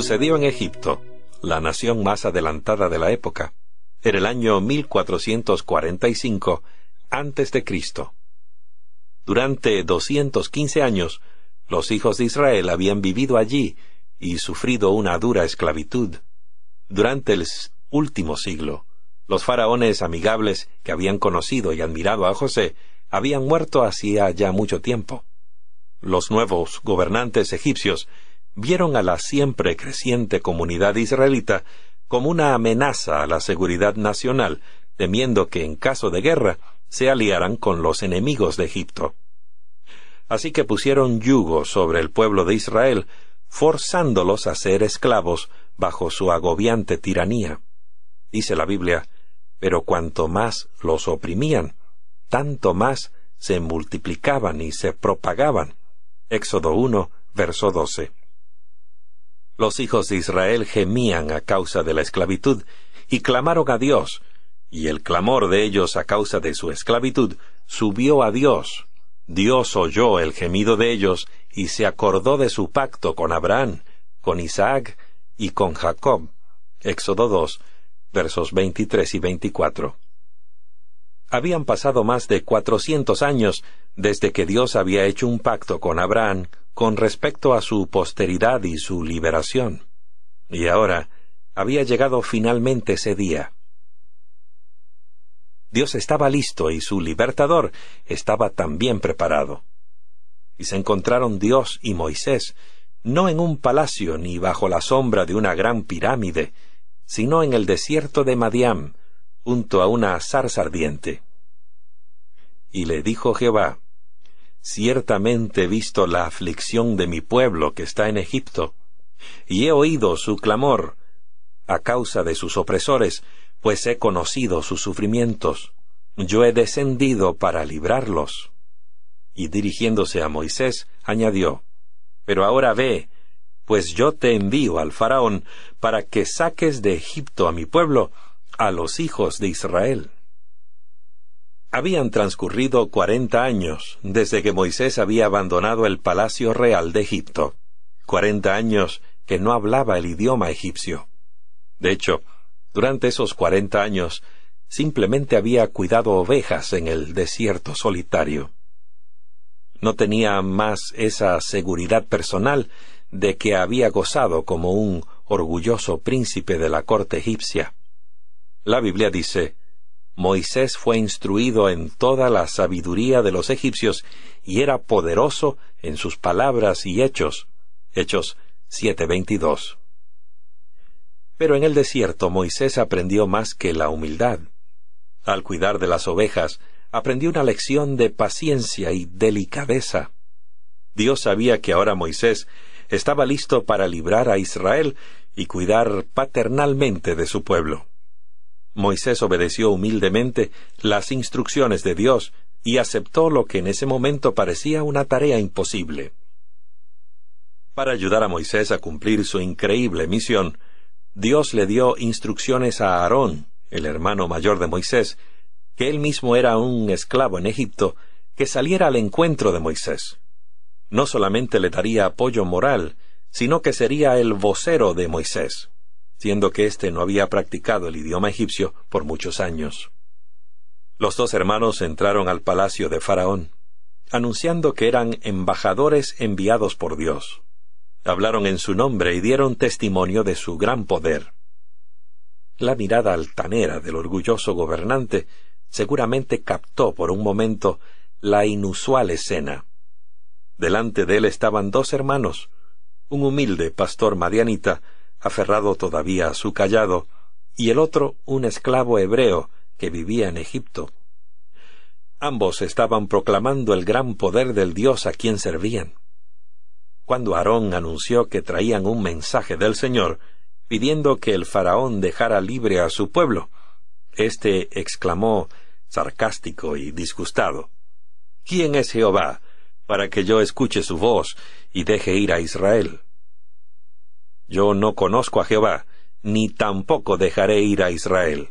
Sucedió en Egipto, la nación más adelantada de la época. Era el año 1445 a.C. Durante 215 años, los hijos de Israel habían vivido allí y sufrido una dura esclavitud. Durante el último siglo, los faraones amigables que habían conocido y admirado a José habían muerto hacía ya mucho tiempo. Los nuevos gobernantes egipcios vieron a la siempre creciente comunidad israelita como una amenaza a la seguridad nacional, temiendo que en caso de guerra se aliaran con los enemigos de Egipto. Así que pusieron yugo sobre el pueblo de Israel, forzándolos a ser esclavos bajo su agobiante tiranía. Dice la Biblia, pero cuanto más los oprimían, tanto más se multiplicaban y se propagaban. Éxodo 1, verso 12. Los hijos de Israel gemían a causa de la esclavitud y clamaron a Dios, y el clamor de ellos a causa de su esclavitud subió a Dios. Dios oyó el gemido de ellos y se acordó de su pacto con Abraham, con Isaac y con Jacob. Éxodo 2, versos 23 y 24. Habían pasado más de 400 años desde que Dios había hecho un pacto con Abraham con respecto a su posteridad y su liberación. Y ahora había llegado finalmente ese día. Dios estaba listo y su libertador estaba también preparado. Y se encontraron Dios y Moisés, no en un palacio ni bajo la sombra de una gran pirámide, sino en el desierto de Madián, junto a una zarza ardiente. Y le dijo Jehová, ciertamente he visto la aflicción de mi pueblo que está en Egipto, y he oído su clamor a causa de sus opresores, pues he conocido sus sufrimientos. Yo he descendido para librarlos. Y dirigiéndose a Moisés, añadió, pero ahora ve, pues yo te envío al faraón para que saques de Egipto a mi pueblo, a los hijos de Israel. Habían transcurrido 40 años desde que Moisés había abandonado el palacio real de Egipto. 40 años que no hablaba el idioma egipcio. De hecho, durante esos 40 años, simplemente había cuidado ovejas en el desierto solitario. No tenía más esa seguridad personal de que había gozado como un orgulloso príncipe de la corte egipcia. La Biblia dice, Moisés fue instruido en toda la sabiduría de los egipcios y era poderoso en sus palabras y hechos. Hechos 7:22. Pero en el desierto Moisés aprendió más que la humildad. Al cuidar de las ovejas, aprendió una lección de paciencia y delicadeza. Dios sabía que ahora Moisés estaba listo para librar a Israel y cuidar paternalmente de su pueblo. Moisés obedeció humildemente las instrucciones de Dios y aceptó lo que en ese momento parecía una tarea imposible. Para ayudar a Moisés a cumplir su increíble misión, Dios le dio instrucciones a Aarón, el hermano mayor de Moisés, que él mismo era un esclavo en Egipto, que saliera al encuentro de Moisés. No solamente le daría apoyo moral, sino que sería el vocero de Moisés, siendo que éste no había practicado el idioma egipcio por muchos años. Los dos hermanos entraron al palacio de Faraón, anunciando que eran embajadores enviados por Dios. Hablaron en su nombre y dieron testimonio de su gran poder. La mirada altanera del orgulloso gobernante seguramente captó por un momento la inusual escena. Delante de él estaban dos hermanos, un humilde pastor madianita, aferrado todavía a su cayado, y el otro un esclavo hebreo que vivía en Egipto. Ambos estaban proclamando el gran poder del Dios a quien servían. Cuando Aarón anunció que traían un mensaje del Señor, pidiendo que el faraón dejara libre a su pueblo, éste exclamó, sarcástico y disgustado, ¿quién es Jehová, para que yo escuche su voz y deje ir a Israel? Yo no conozco a Jehová, ni tampoco dejaré ir a Israel.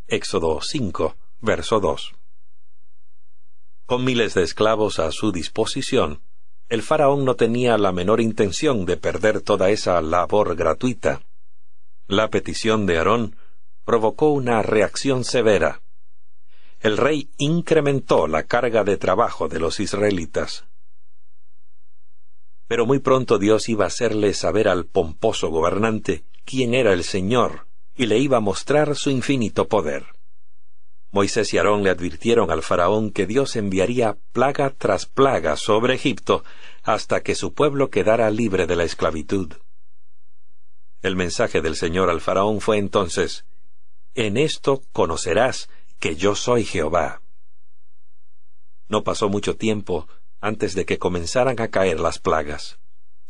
Éxodo 5, verso 2. Con miles de esclavos a su disposición, El faraón no tenía la menor intención de perder toda esa labor gratuita. La petición de Aarón provocó una reacción severa. El rey incrementó la carga de trabajo de los israelitas. Pero muy pronto Dios iba a hacerle saber al pomposo gobernante quién era el Señor, y le iba a mostrar su infinito poder. Moisés y Aarón le advirtieron al faraón que Dios enviaría plaga tras plaga sobre Egipto hasta que su pueblo quedara libre de la esclavitud. El mensaje del Señor al faraón fue entonces: «En esto conocerás que yo soy Jehová». No pasó mucho tiempo antes de que comenzaran a caer las plagas.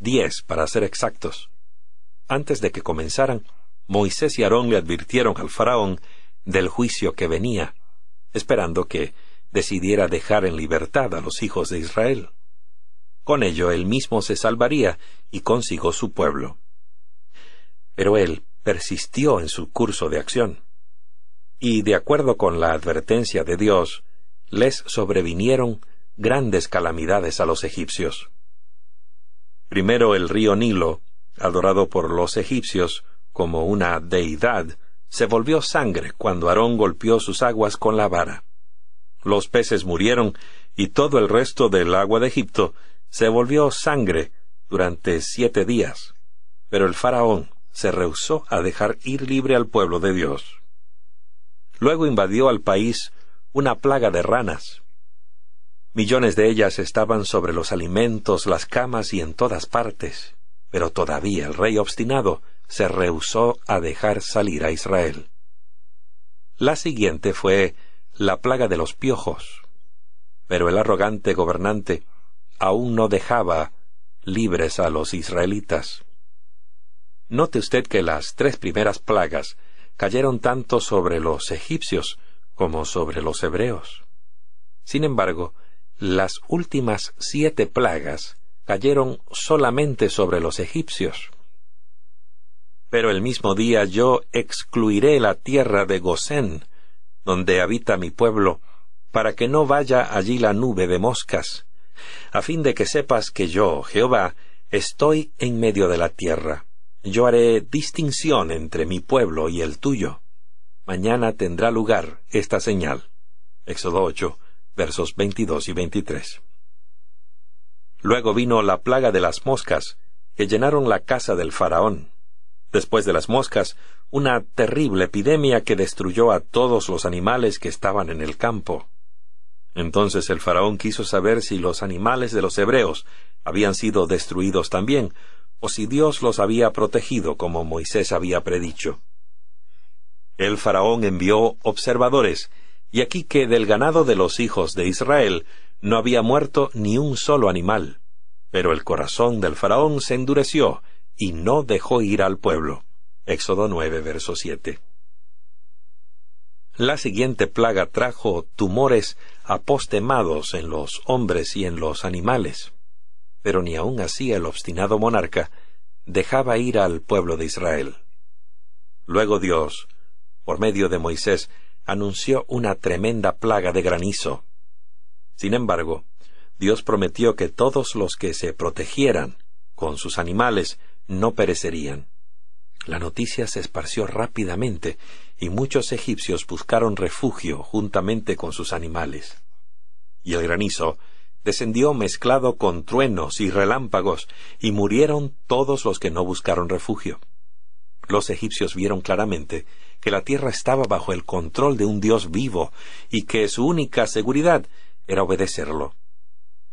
10, para ser exactos. Antes de que comenzaran, Moisés y Aarón le advirtieron al faraón del juicio que venía, esperando que decidiera dejar en libertad a los hijos de Israel. Con ello él mismo se salvaría y consigo su pueblo. Pero él persistió en su curso de acción. Y de acuerdo con la advertencia de Dios, les sobrevinieron grandes calamidades a los egipcios. Primero, el río Nilo, adorado por los egipcios como una deidad, se volvió sangre cuando Aarón golpeó sus aguas con la vara. Los peces murieron y todo el resto del agua de Egipto se volvió sangre durante 7 días. Pero el faraón se rehusó a dejar ir libre al pueblo de Dios. Luego invadió al país una plaga de ranas. Millones de ellas estaban sobre los alimentos, las camas y en todas partes. Pero todavía el rey obstinado se rehusó a dejar salir a Israel. La siguiente fue la plaga de los piojos. Pero el arrogante gobernante aún no dejaba libres a los israelitas. Note usted que las 3 primeras plagas cayeron tanto sobre los egipcios como sobre los hebreos. Sin embargo, las últimas 7 plagas cayeron solamente sobre los egipcios. Pero el mismo día yo excluiré la tierra de Gosén, donde habita mi pueblo, para que no vaya allí la nube de moscas, a fin de que sepas que yo, Jehová, estoy en medio de la tierra. Yo haré distinción entre mi pueblo y el tuyo. Mañana tendrá lugar esta señal. Éxodo 8, versos 22 y 23. Luego vino la plaga de las moscas, que llenaron la casa del faraón. Después de las moscas, una terrible epidemia que destruyó a todos los animales que estaban en el campo. Entonces el faraón quiso saber si los animales de los hebreos habían sido destruidos también, o si Dios los había protegido como Moisés había predicho. El faraón envió observadores, y aquí que del ganado de los hijos de Israel no había muerto ni un solo animal. Pero el corazón del faraón se endureció, y no dejó ir al pueblo. Éxodo 9, verso 7. La siguiente plaga trajo tumores apostemados en los hombres y en los animales. Pero ni aun así el obstinado monarca dejaba ir al pueblo de Israel. Luego Dios, por medio de Moisés, anunció una tremenda plaga de granizo. Sin embargo, Dios prometió que todos los que se protegieran con sus animales no perecerían. La noticia se esparció rápidamente y muchos egipcios buscaron refugio juntamente con sus animales. Y el granizo descendió mezclado con truenos y relámpagos, y murieron todos los que no buscaron refugio. Los egipcios vieron claramente que la tierra estaba bajo el control de un Dios vivo y que su única seguridad era obedecerlo.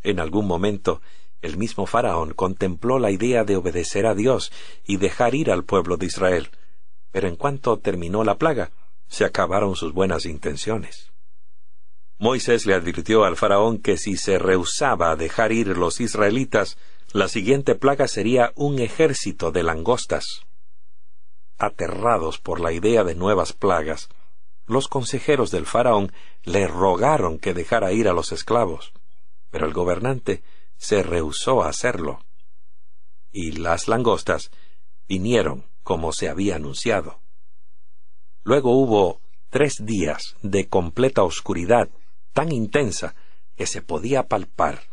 En algún momento, el mismo faraón contempló la idea de obedecer a Dios y dejar ir al pueblo de Israel, pero en cuanto terminó la plaga, se acabaron sus buenas intenciones. Moisés le advirtió al faraón que si se rehusaba a dejar ir los israelitas, la siguiente plaga sería un ejército de langostas. Aterrados por la idea de nuevas plagas, los consejeros del faraón le rogaron que dejara ir a los esclavos, pero el gobernante se rehusó a hacerlo. Y las langostas vinieron como se había anunciado. Luego hubo 3 días de completa oscuridad tan intensa que se podía palpar.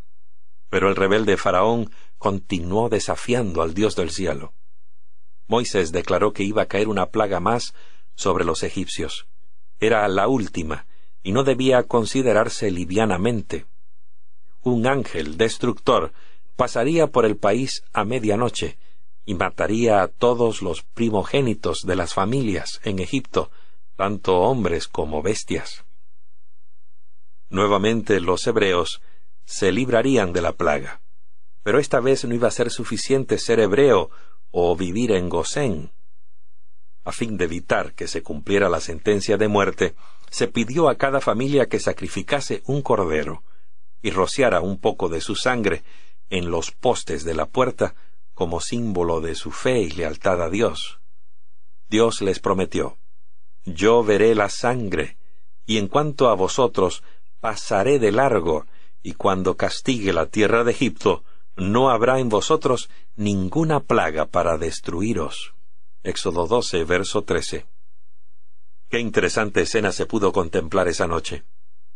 Pero el rebelde Faraón continuó desafiando al Dios del cielo. Moisés declaró que iba a caer una plaga más sobre los egipcios. Era la última, y no debía considerarse livianamente. Un ángel destructor pasaría por el país a medianoche y mataría a todos los primogénitos de las familias en Egipto, tanto hombres como bestias. Nuevamente los hebreos se librarían de la plaga, pero esta vez no iba a ser suficiente ser hebreo o vivir en Gosén. A fin de evitar que se cumpliera la sentencia de muerte, se pidió a cada familia que sacrificase un cordero y rociara un poco de su sangre en los postes de la puerta como símbolo de su fe y lealtad a Dios. Dios les prometió: «Yo veré la sangre, y en cuanto a vosotros, pasaré de largo, y cuando castigue la tierra de Egipto, no habrá en vosotros ninguna plaga para destruiros». Éxodo 12, verso 13. Qué interesante escena se pudo contemplar esa noche.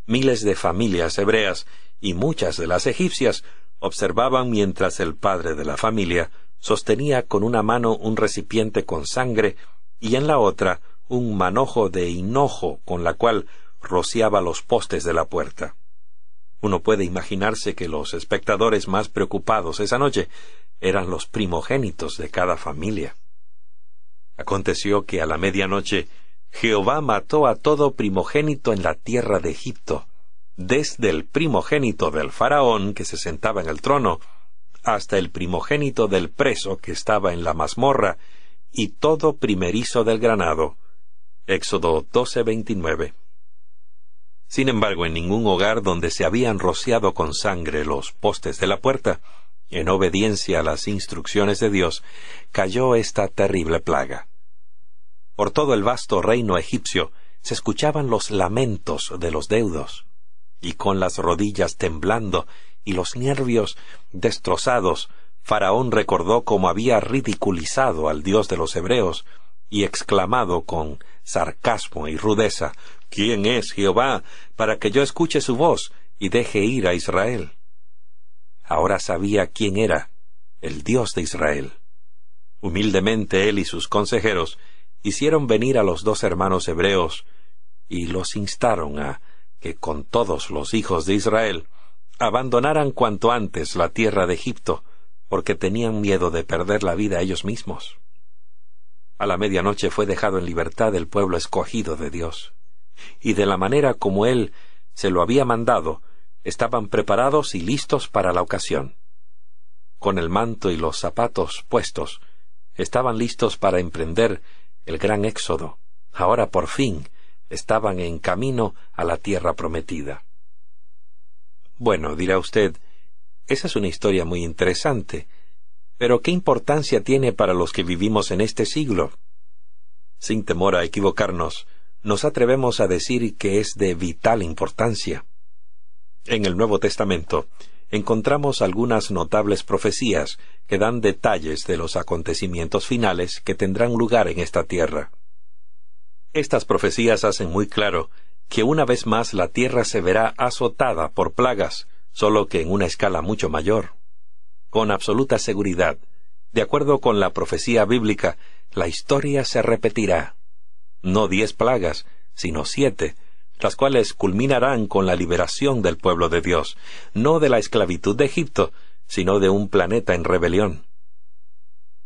Miles de familias hebreas y muchas de las egipcias observaban mientras el padre de la familia sostenía con una mano un recipiente con sangre y en la otra un manojo de hinojo con la cual rociaba los postes de la puerta. Uno puede imaginarse que los espectadores más preocupados esa noche eran los primogénitos de cada familia. Aconteció que a la medianoche Jehová mató a todo primogénito en la tierra de Egipto, desde el primogénito del faraón que se sentaba en el trono, hasta el primogénito del preso que estaba en la mazmorra, y todo primerizo del ganado. Éxodo 12:29. Sin embargo, en ningún hogar donde se habían rociado con sangre los postes de la puerta, en obediencia a las instrucciones de Dios, cayó esta terrible plaga. Por todo el vasto reino egipcio se escuchaban los lamentos de los deudos, y con las rodillas temblando y los nervios destrozados, Faraón recordó cómo había ridiculizado al Dios de los hebreos, y exclamado con sarcasmo y rudeza: «¿Quién es Jehová para que yo escuche su voz y deje ir a Israel?». Ahora sabía quién era el Dios de Israel. Humildemente él y sus consejeros hicieron venir a los dos hermanos hebreos y los instaron a que con todos los hijos de Israel abandonaran cuanto antes la tierra de Egipto, porque tenían miedo de perder la vida ellos mismos. A la medianoche fue dejado en libertad el pueblo escogido de Dios, y de la manera como él se lo había mandado, estaban preparados y listos para la ocasión. Con el manto y los zapatos puestos, estaban listos para emprender el gran éxodo. Ahora por fin estaban en camino a la tierra prometida. Bueno, dirá usted, esa es una historia muy interesante, pero ¿qué importancia tiene para los que vivimos en este siglo? Sin temor a equivocarnos, nos atrevemos a decir que es de vital importancia. En el Nuevo Testamento encontramos algunas notables profecías que dan detalles de los acontecimientos finales que tendrán lugar en esta tierra. Estas profecías hacen muy claro que una vez más la tierra se verá azotada por plagas, solo que en una escala mucho mayor. Con absoluta seguridad, de acuerdo con la profecía bíblica, la historia se repetirá. No 10 plagas, sino 7, las cuales culminarán con la liberación del pueblo de Dios, no de la esclavitud de Egipto, sino de un planeta en rebelión.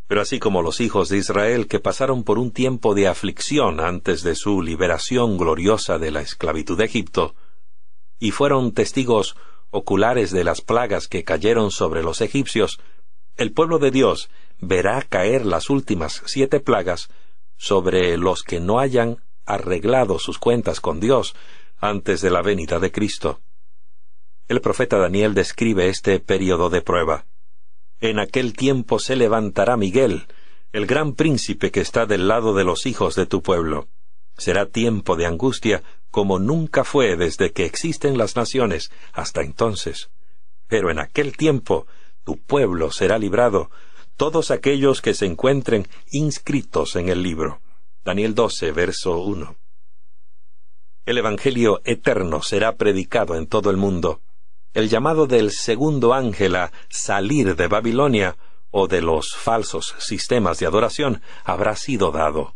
Pero así como los hijos de Israel que pasaron por un tiempo de aflicción antes de su liberación gloriosa de la esclavitud de Egipto, y fueron testigos oculares de las plagas que cayeron sobre los egipcios, el pueblo de Dios verá caer las últimas 7 plagas sobre los que no hayan arreglado sus cuentas con Dios antes de la venida de Cristo. El profeta Daniel describe este período de prueba. En aquel tiempo se levantará Miguel, el gran príncipe que está del lado de los hijos de tu pueblo. Será tiempo de angustia como nunca fue desde que existen las naciones hasta entonces. Pero en aquel tiempo tu pueblo será librado, todos aquellos que se encuentren inscritos en el libro. Daniel 12, verso 1. El Evangelio eterno será predicado en todo el mundo. el llamado del segundo ángel a salir de Babilonia o de los falsos sistemas de adoración habrá sido dado.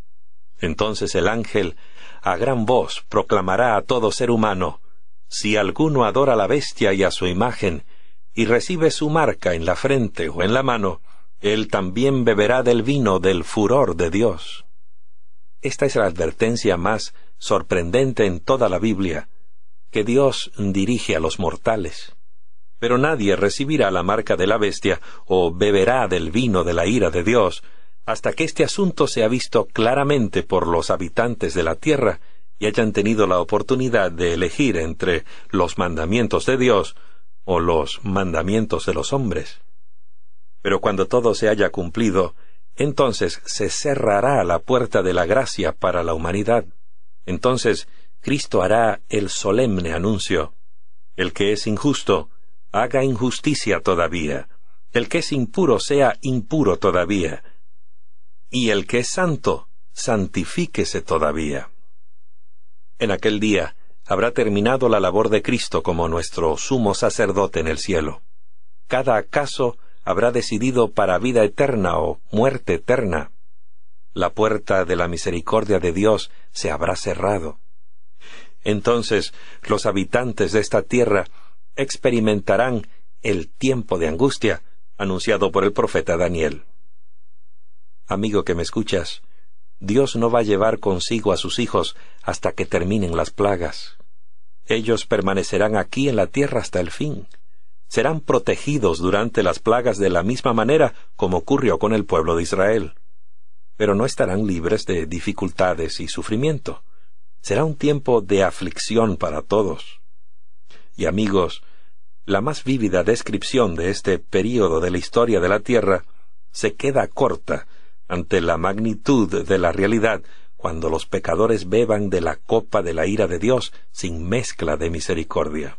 Entonces el ángel a gran voz proclamará a todo ser humano: si alguno adora a la bestia y a su imagen, y recibe su marca en la frente o en la mano, él también beberá del vino del furor de Dios. Esta es la advertencia más sorprendente en toda la Biblia, que Dios dirige a los mortales. Pero nadie recibirá la marca de la bestia o beberá del vino de la ira de Dios hasta que este asunto sea visto claramente por los habitantes de la tierra y hayan tenido la oportunidad de elegir entre los mandamientos de Dios o los mandamientos de los hombres. Pero cuando todo se haya cumplido, entonces se cerrará la puerta de la gracia para la humanidad. Entonces Cristo hará el solemne anuncio: el que es injusto, haga injusticia todavía; el que es impuro, sea impuro todavía; y el que es santo, santifíquese todavía. En aquel día habrá terminado la labor de Cristo como nuestro sumo sacerdote en el cielo. Cada caso habrá decidido para vida eterna o muerte eterna. La puerta de la misericordia de Dios se habrá cerrado. Entonces los habitantes de esta tierra experimentarán el tiempo de angustia anunciado por el profeta Daniel. Amigo que me escuchas, Dios no va a llevar consigo a sus hijos hasta que terminen las plagas. Ellos permanecerán aquí en la tierra hasta el fin. Serán protegidos durante las plagas de la misma manera como ocurrió con el pueblo de Israel. Pero no estarán libres de dificultades y sufrimiento. Será un tiempo de aflicción para todos. Y amigos, la más vívida descripción de este período de la historia de la tierra se queda corta ante la magnitud de la realidad cuando los pecadores beban de la copa de la ira de Dios sin mezcla de misericordia.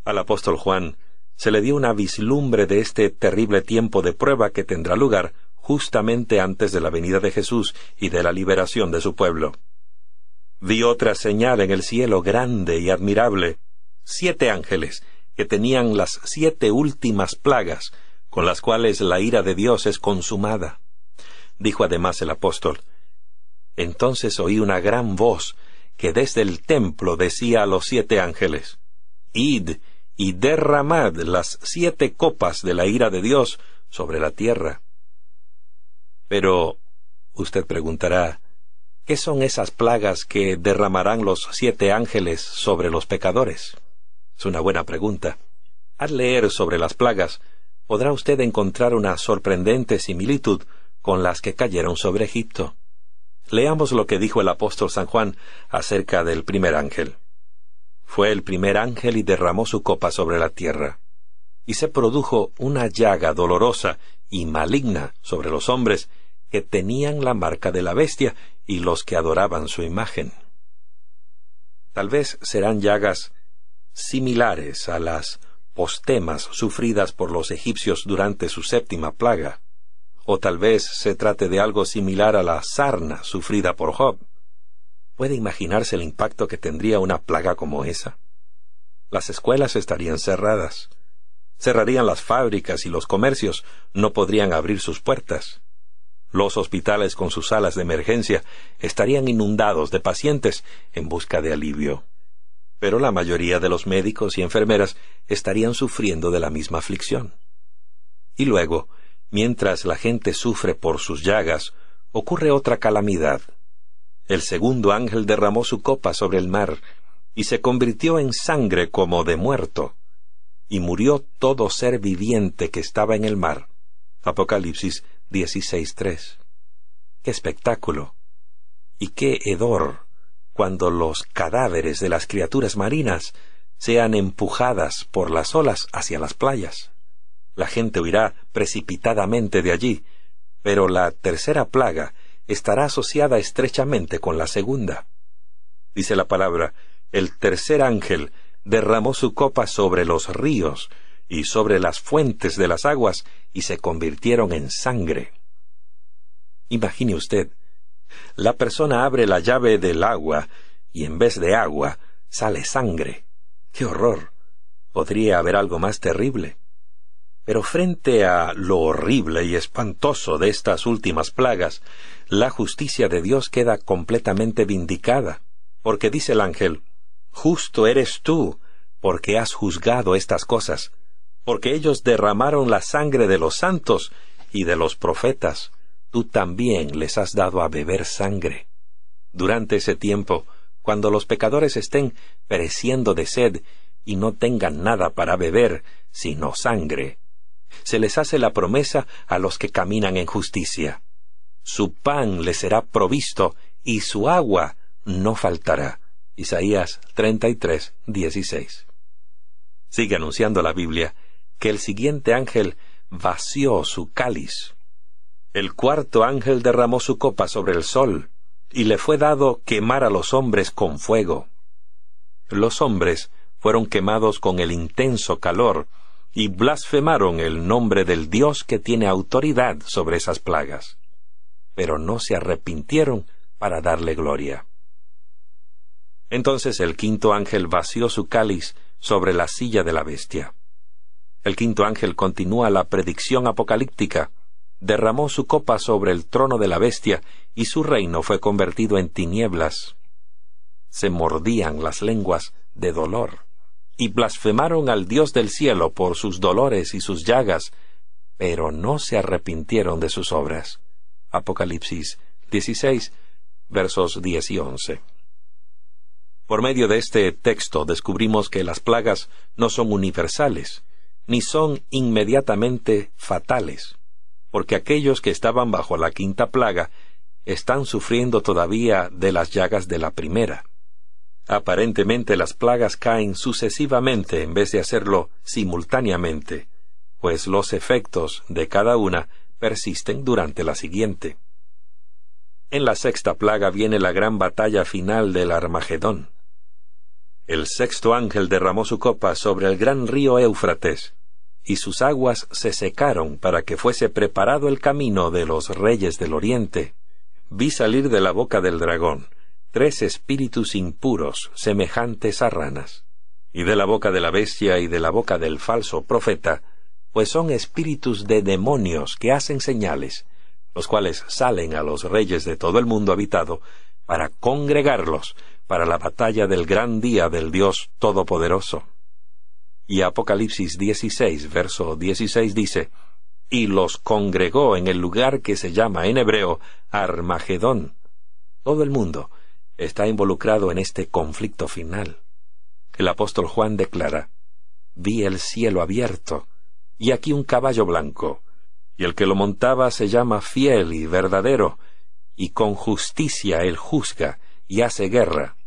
Al apóstol Juan se le dio una vislumbre de este terrible tiempo de prueba que tendrá lugar justamente antes de la venida de Jesús y de la liberación de su pueblo. Vi otra señal en el cielo grande y admirable: 7 ángeles que tenían las 7 últimas plagas, con las cuales la ira de Dios es consumada. Dijo además el apóstol: entonces oí una gran voz que desde el templo decía a los 7 ángeles: id y derramad las 7 copas de la ira de Dios sobre la tierra. Pero usted preguntará: ¿qué son esas plagas que derramarán los 7 ángeles sobre los pecadores? Es una buena pregunta. Al leer sobre las plagas, podrá usted encontrar una sorprendente similitud con las que cayeron sobre Egipto. Leamos lo que dijo el apóstol San Juan acerca del primer ángel. Fue el primer ángel y derramó su copa sobre la tierra. Y se produjo una llaga dolorosa y maligna sobre los hombres que tenían la marca de la bestia y los que adoraban su imagen. Tal vez serán llagas similares a las postemas sufridas por los egipcios durante su 7ª plaga, o tal vez se trate de algo similar a la sarna sufrida por Job. ¿Puede imaginarse el impacto que tendría una plaga como esa? Las escuelas estarían cerradas. Cerrarían las fábricas y los comercios no podrían abrir sus puertas. Los hospitales con sus salas de emergencia estarían inundados de pacientes en busca de alivio. Pero la mayoría de los médicos y enfermeras estarían sufriendo de la misma aflicción. Y luego, mientras la gente sufre por sus llagas, ocurre otra calamidad. El segundo ángel derramó su copa sobre el mar, y se convirtió en sangre como de muerto, y murió todo ser viviente que estaba en el mar. Apocalipsis 16:3. ¡Qué espectáculo! Y qué hedor cuando los cadáveres de las criaturas marinas sean empujadas por las olas hacia las playas. La gente huirá precipitadamente de allí, pero la tercera plaga estará asociada estrechamente con la segunda. Dice la palabra: el tercer ángel derramó su copa sobre los ríos y sobre las fuentes de las aguas, y se convirtieron en sangre. Imagine usted, la persona abre la llave del agua, y en vez de agua, sale sangre. ¡Qué horror! ¿Podría haber algo más terrible? Pero frente a lo horrible y espantoso de estas últimas plagas, la justicia de Dios queda completamente vindicada, porque dice el ángel: justo eres tú, porque has juzgado estas cosas, porque ellos derramaron la sangre de los santos y de los profetas, tú también les has dado a beber sangre. Durante ese tiempo, cuando los pecadores estén pereciendo de sed y no tengan nada para beber, sino sangre, se les hace la promesa a los que caminan en justicia. Su pan les será provisto y su agua no faltará. Isaías 33:16. Sigue anunciando la Biblia que el siguiente ángel vació su cáliz. El cuarto ángel derramó su copa sobre el sol, y le fue dado quemar a los hombres con fuego. Los hombres fueron quemados con el intenso calor, y blasfemaron el nombre del Dios que tiene autoridad sobre esas plagas. Pero no se arrepintieron para darle gloria. Entonces el quinto ángel vació su cáliz sobre la silla de la bestia. El quinto ángel continúa la predicción apocalíptica. Derramó su copa sobre el trono de la bestia, y su reino fue convertido en tinieblas. Se mordían las lenguas de dolor, y blasfemaron al Dios del cielo por sus dolores y sus llagas, pero no se arrepintieron de sus obras. Apocalipsis 16, versos 10 y 11. Por medio de este texto descubrimos que las plagas no son universales, ni son inmediatamente fatales, porque aquellos que estaban bajo la quinta plaga están sufriendo todavía de las llagas de la primera. Aparentemente las plagas caen sucesivamente en vez de hacerlo simultáneamente, pues los efectos de cada una persisten durante la siguiente. En la sexta plaga viene la gran batalla final del Armagedón. El sexto ángel derramó su copa sobre el gran río Éufrates, y sus aguas se secaron para que fuese preparado el camino de los reyes del oriente. Vi salir de la boca del dragón 3 espíritus impuros semejantes a ranas, y de la boca de la bestia y de la boca del falso profeta, pues son espíritus de demonios que hacen señales, los cuales salen a los reyes de todo el mundo habitado para congregarlos para la batalla del gran día del Dios Todopoderoso. Y Apocalipsis 16, verso 16 dice: y los congregó en el lugar que se llama en hebreo Armagedón. Todo el mundo está involucrado en este conflicto final. El apóstol Juan declara: vi el cielo abierto, y aquí un caballo blanco, y el que lo montaba se llama Fiel y Verdadero, y con justicia él juzga y hace guerra.